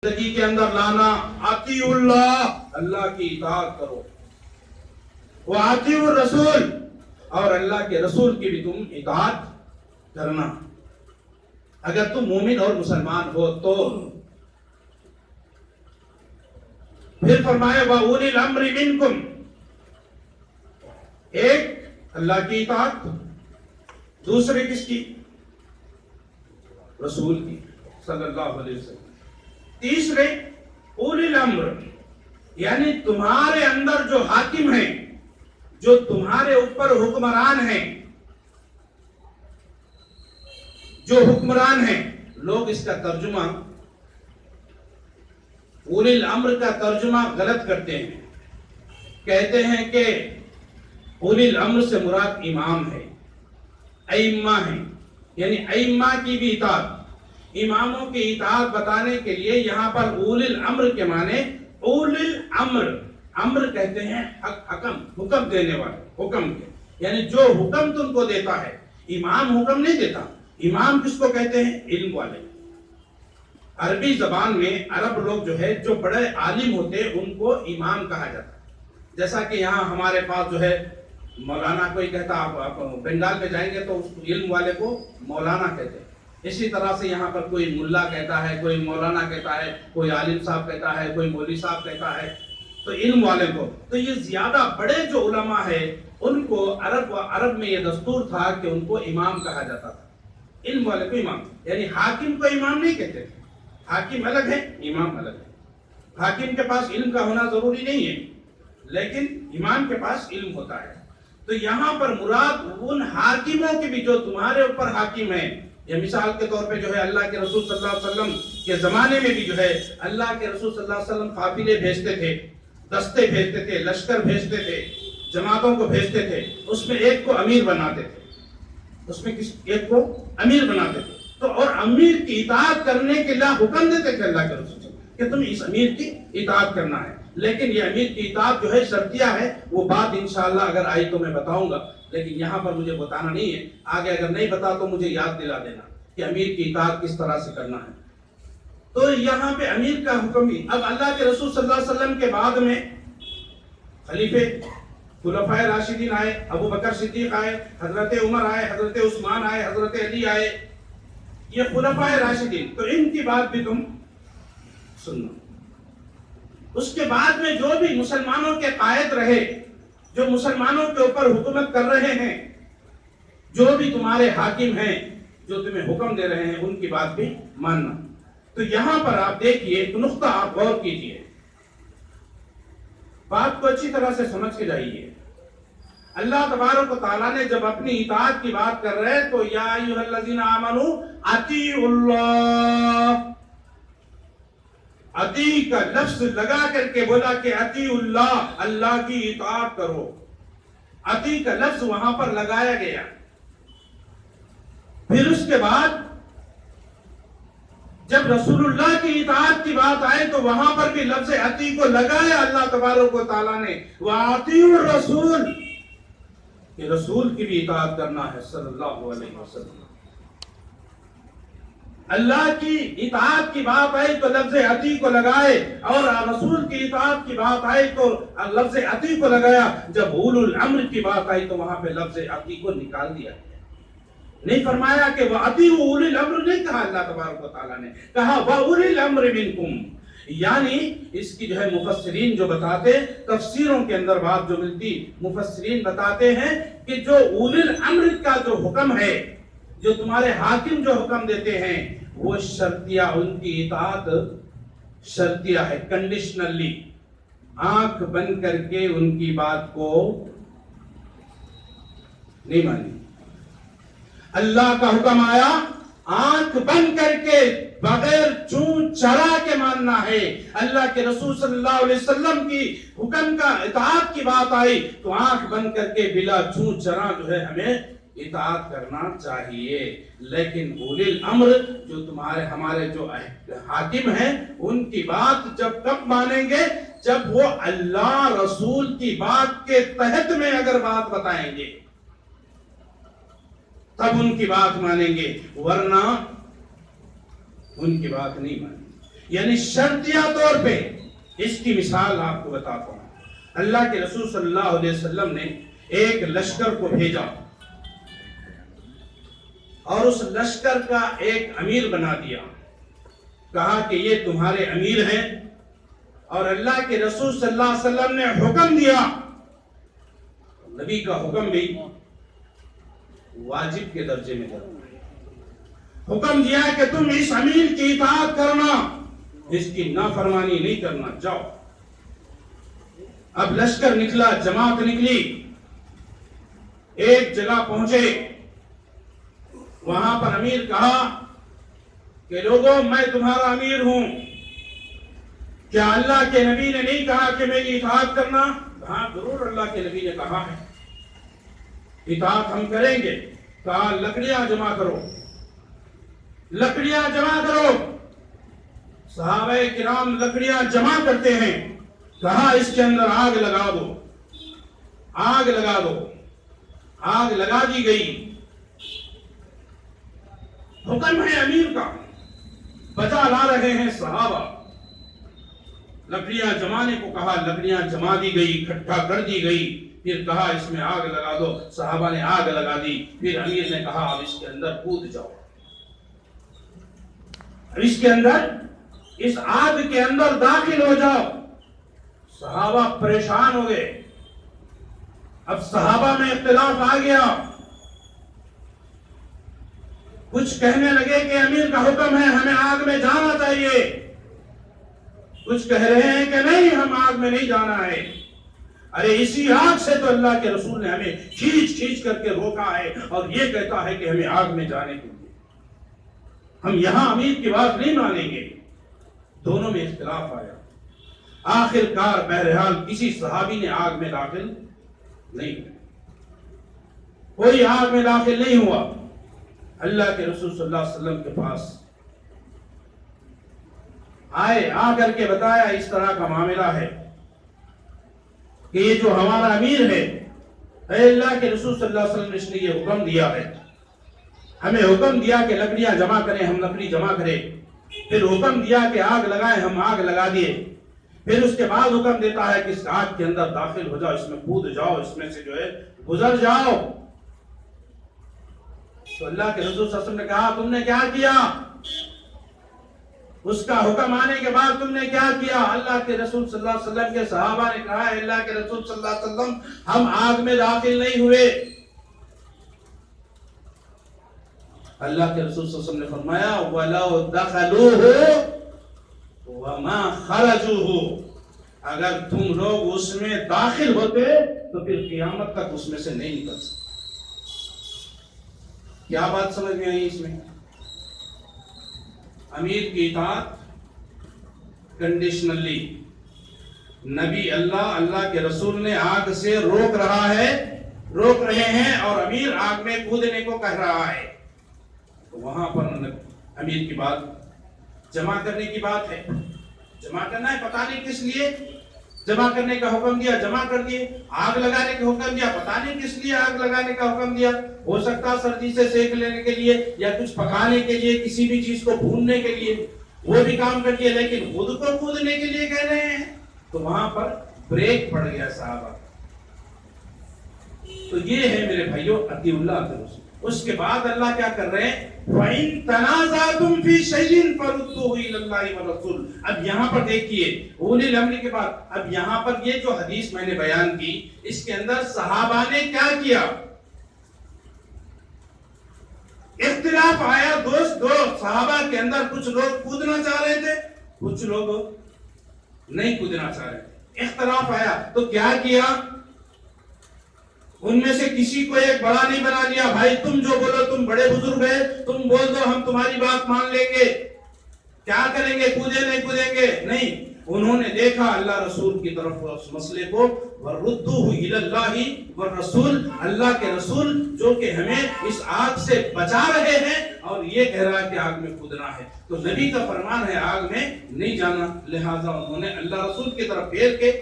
زندگی کے اندر لانا، اطیعوا اللہ، اللہ کی اطاعت کرو، واطیعوا الرسول، اور اللہ کے رسول کی بھی تم اطاعت کرنا اگر تم مومن اور مسلمان ہو تو۔ پھر فرمایا وَأُولِي الْأَمْرِ مِنْكُمْ، ایک اللہ کی اطاعت، دوسرے کس کی؟ رسول کی صلی اللہ علیہ وسلم۔ تیسرے اولی الامر، یعنی تمہارے اندر جو حاکم ہیں، جو تمہارے اوپر حکمران ہیں، جو حکمران ہیں، لوگ اس کا ترجمہ اولی الامر کا ترجمہ غلط کرتے ہیں، کہتے ہیں کہ اولی الامر سے مراد امام ہے، ائمہ ہیں، یعنی ائمہ کی بھی اطاعت، اماموں کی اطاعت بتانے کے لیے یہاں پر اولی الامر کے معنی اولی الامر، امر کہتے ہیں حکم دینے والے، حکم کے، یعنی جو حکم تم کو دیتا ہے، امام حکم نہیں دیتا، امام کس کو کہتے ہیں؟ علم والے۔ عربی زبان میں عرب لوگ جو ہے جو بڑے عالم ہوتے ہیں ان کو امام کہا جاتا ہے، جیسا کہ یہاں ہمارے پاس جو ہے مولانا کوئی کہتا، آپ بنگال میں جائیں گے تو اس علم والے کو مولانا کہتے ہیں، اسی طرح سے یہاں پر کوئی ملا کہتا ہے، کوئی مولانا کہتا ہے، کوئی عالم صاحب کہتا ہے، کوئی مولوی صاحب کہتا ہے، تو علم والے کو، تو یہ زیادہ بڑے جو علماء ہیں ان کو عرب میں یہ دستور تھا کہ ان کو امام کہا جاتا تھا، علم والے کو امام، یعنی حاکم کو امام نہیں کہتے تھے، حاکم الگ ہے، امام الگ ہے، حاکم کے پاس علم کا ہونا ضروری نہیں ہے لیکن امام کے پاس علم ہوتا ہے۔ تو یہاں پر مراد ان حاکموں کی بھی جو تمہارے اوپر حاکم ہیں، یہ مثال کے طور پہ جو ہے اللہ کے رسول صلی اللہ علیہ وسلم کے زمانے میں بھی جو ہے اللہ کے رسول صلی اللہ علیہ وسلم قافلے بھیجتے تھے، دستے بھیجتے تھے، لشکر بھیجتے تھے، جماعتوں کو بھیجتے تھے، اس میں ایک کو امیر بناتے تھے، اس میں ایک کو امیر بناتے تھے، تو اور امیر کی اطاعت کرنے کے لیے حکم دیتے تھے اللہ کے رسول کہ تم اس امیر کی اطاعت کرنا ہے، لیکن یہ امیر کی اطاعت جو ہے شرطیہ ہے، وہ بات انشاءاللہ اگر آئی تو میں بتاؤں گا، لیکن یہاں پر مجھے بتانا نہیں ہے، آگے اگر نہیں بتا تو مجھے یاد دلا دینا کہ امیر کی اطاعت کس طرح سے کرنا ہے۔ تو یہاں پہ امیر کا حکم بھی، اب اللہ کے رسول صلی اللہ علیہ وسلم کے بعد میں خلیفے خلفائے راشدین آئے، ابو بکر صدیق آئے، حضرت عمر آئے، حضرت عثمان آئے، حضرت علی آئے، یہ خلفائے راشدین، تو ان کی بات بھی تم سننا۔ اس کے بعد میں جو بھی مسلمانوں کے قائد رہے، جو مسلمانوں کے اوپر حکومت کر رہے ہیں، جو بھی تمہارے حاکم ہیں، جو تمہیں حکم دے رہے ہیں، ان کی بات بھی ماننا۔ تو یہاں پر آپ دیکھئے ایک نقطہ آپ غور کیجئے، بات کو اچھی طرح سے سمجھ کے جائیے۔ اللہ تبارک و تعالیٰ نے جب اپنی اطاعت کی بات کر رہے تو یا ایھا الذین آمنوا اطیعوا اللہ، اطیع کا لفظ لگا کر کے بولا کہ اطیعوا اللہ، اللہ کی اطاعت کرو، اطیع کا لفظ وہاں پر لگایا گیا۔ پھر اس کے بعد جب رسول اللہ کی اطاعت کی بات آئے تو وہاں پر بھی لفظ اطیع کو لگایا اللہ تبارک و تعالیٰ نے، وَأَطِیعُوا الرَّسُولَ، کہ رسول کی بھی اطاعت کرنا ہے صلی اللہ علیہ وسلم۔ اللہ کی اطاعت کی بات آئی تو لفظ اطیع کو لگائے، اور رسول کی اطاعت کی بات آئی تو لفظ اطیع کو لگایا۔ جب اولو الامر کی بات آئی تو وہاں پہ لفظ اطیع کو نکال دیا گیا، نہیں فرمایا کہ وَأَطِیعُوا أُولِي الْأَمْرِ، نہیں کہا اللہ تبارک و تعالیٰ نے، کہا وَأُولِي الْأَمْرِ مِنْكُمْ، یعنی اس کی جو ہے مفسرین جو بتاتے، تفسیروں کے اندر بات جو ملتی، مفسرین بتاتے ہیں کہ جو اولی الامر کا جو حکم ہے، جو تمہارے حاکم جو حکم دیتے ہیں، وہ شرطیہ، ان کی اطاعت شرطیہ ہے، کنڈیشنلی، آنکھ بند کر کے ان کی بات کو نہیں مانی۔ اللہ کا حکم آیا، آنکھ بند کر کے بغیر چون چرا کے ماننا ہے۔ اللہ کے رسول صلی اللہ علیہ وسلم کی حکم کا اطاعت کی بات آئی تو آنکھ بند کر کے بلا چون چرا جو ہے ہمیں اطاعت کرنا چاہیے۔ لیکن اولی الامر جو ہمارے جو حاکم ہیں، ان کی بات جب کب مانیں گے؟ جب وہ اللہ رسول کی بات کے تحت میں اگر بات بتائیں گے تب ان کی بات مانیں گے، ورنہ ان کی بات نہیں مانیں گے۔ یعنی شرطیہ طور پہ اس کی مثال آپ کو بتاتا ہوں. اللہ کے رسول صلی اللہ علیہ وسلم نے ایک لشکر کو بھیجا اور اس لشکر کا ایک امیر بنا دیا. کہا کہ یہ تمہارے امیر ہیں اور اللہ کے رسول صلی اللہ علیہ وسلم نے حکم دیا. نبی کا حکم بھی واجب کے درجے میں ہے. حکم دیا کہ تم اس امیر کی اطاعت کرنا، اس کی نافرمانی نہیں کرنا. جاؤ. اب لشکر نکلا، جماعت نکلی، ایک جگہ پہنچے. وہاں پر امیر کہا کہ لوگوں میں تمہارا امیر ہوں، کیا اللہ کے نبی نے نہیں کہا کہ میری اطاعت کرنا؟ ہاں ضرور اللہ کے نبی نے کہا ہے، اطاعت ہم کریں گے. کہا لکڑیاں جمع کرو، لکڑیاں جمع کرو. صحابہ کرام لکڑیاں جمع کرتے ہیں. کہا اس کے اندر آگ لگا دو، آگ لگا دو. آگ لگا دی گئی. حکم ہے امیر کا، بجا لا رہے ہیں صحابہ. لکڑیاں جمانے کو کہا، لکڑیاں جما دی گئی، اکٹھا کر دی گئی. پھر کہا اس میں آگ لگا دو. صحابہ نے آگ لگا دی. پھر امیر نے کہا اب اس کے اندر کود جاؤ، اس کے اندر، اس آگ کے اندر داخل ہو جاؤ. صحابہ پریشان ہو گئے. اب صحابہ میں اختلاف آ گیا. کچھ کہنے لگے کہ امیر کا حکم ہے ہمیں آگ میں جانا چاہیے. کچھ کہہ رہے ہیں کہ نہیں ہم آگ میں نہیں جانا ہے. ارے اسی آگ سے تو اللہ کے رسول نے ہمیں کھینچ کھینچ کر کے روکا ہے اور یہ کہتا ہے کہ ہمیں آگ میں جانے کے لیے. ہم یہاں امیر کی بات نہیں مانیں گے. دونوں میں اختلاف آیا. آخر کار بہرحال کسی صحابی نے آگ میں داخل نہیں ہوا. کوئی آگ میں داخل نہیں ہوا. اللہ کے رسول صلی اللہ علیہ وسلم کے پاس آئے، آ کر کے بتایا اس طرح کا معاملہ ہے کہ یہ جو ہمارا امیر ہے، اے اللہ کے رسول صلی اللہ علیہ وسلم نے اس نے یہ حکم دیا ہے، ہمیں حکم دیا کہ لکڑیاں جمع کریں، ہم لکڑی جمع کریں. پھر حکم دیا کہ آگ لگائیں، ہم آگ لگا دیے. پھر اس کے بعد حکم دیتا ہے کہ اس آگ کے اندر داخل ہو جاؤ، اس میں کود جاؤ، اس میں سے جو ہے گزر جاؤ. تو اللہ کے رسول صلی اللہ علیہ وسلم نے کہا تم نے کیا کیا؟ اس کا حکم آنے کے بعد تم نے کیا کیا؟ اللہ کے رسول صلی اللہ علیہ وسلم کے صحابہ نے کہا اے اللہ کے رسول صلی اللہ علیہ وسلم ہم آگ میں داخل نہیں ہوئے. اللہ کے رسول صلی اللہ علیہ وسلم نے فرمایا وَلَوْ دَخَلُوهُ وَمَا خَرَجُوهُ، اگر تم لوگ اس میں داخل ہوتے تو پھر قیامت تک اس میں سے نہیں نکل سکتے. کیا بات سمجھ میں آئی اس میں؟ امیر کی اطاعت کنڈیشنلی. نبی اللہ کے رسول نے آگ سے روک رہے ہیں اور امیر آگ میں کودنے کو کہہ رہا ہے. تو وہاں پر امیر کی بات جمع کرنے کی بات ہے. جمع کرنا ہے، پتہ نہیں کس لیے جمع کرنے کا حکم دیا، جمع کر دیے. آگ لگانے کا حکم دیا، پتہ نہیں کس لیے آگ لگانے کا حکم دیا. ہو سکتا سردی سے سیک لینے کے لیے یا کچھ پکانے کے لیے، کسی بھی چیز کو بھوننے کے لیے، وہ بھی کام کر دیا. لیکن خود کو کودنے کے لیے کہہ رہے ہیں. تو وہاں پر بریک پڑ گیا صحابہ. تو یہ ہے میرے بھائیوں اطیع اللہ کے رسول. اس کے بعد اللہ کیا کر رہے ہیں؟ وَإِن تَنَازَعْتُمْ فِي شَيْءٍ فَرُدُّوهُ إِلَى اللَّهِ وَالرَّسُولِ. اب یہاں پر دیکھیے اولی الامر کے بعد اب یہاں پر یہ جو حدیث میں نے بیان کی، اس کے اندر صحابہ نے کیا کیا؟ اختلاف آیا. دو صحابہ کے اندر کچھ لوگ کودنا چاہ رہے تھے، کچھ لوگ نہیں کودنا چاہ رہے تھے. اختلاف آیا تو کیا کیا؟ ان میں سے کسی کو ایک بڑا نہیں بنا لیا. بھائی تم جو بولو، تم بڑے بزرگ ہیں، تم بول دو ہم تمہاری بات مان لیں گے. کیا کریں گے؟ کودے نہیں کودیں گے؟ نہیں. انہوں نے دیکھا اللہ رسول کی طرف اس مسئلے کو، وَرُدُّوهُ إِلَى اللَّهِ وَالرَّسُولِ، اللہ کے رسول جو کہ ہمیں اس آگ سے بچا رہے ہیں اور یہ کہہ رہا ہے کہ آگ میں کودنا ہے. تو نبی کا فرمان ہے آگ میں نہیں جانا. لہٰذا انہوں نے اللہ رسول کی طرف پھیر کے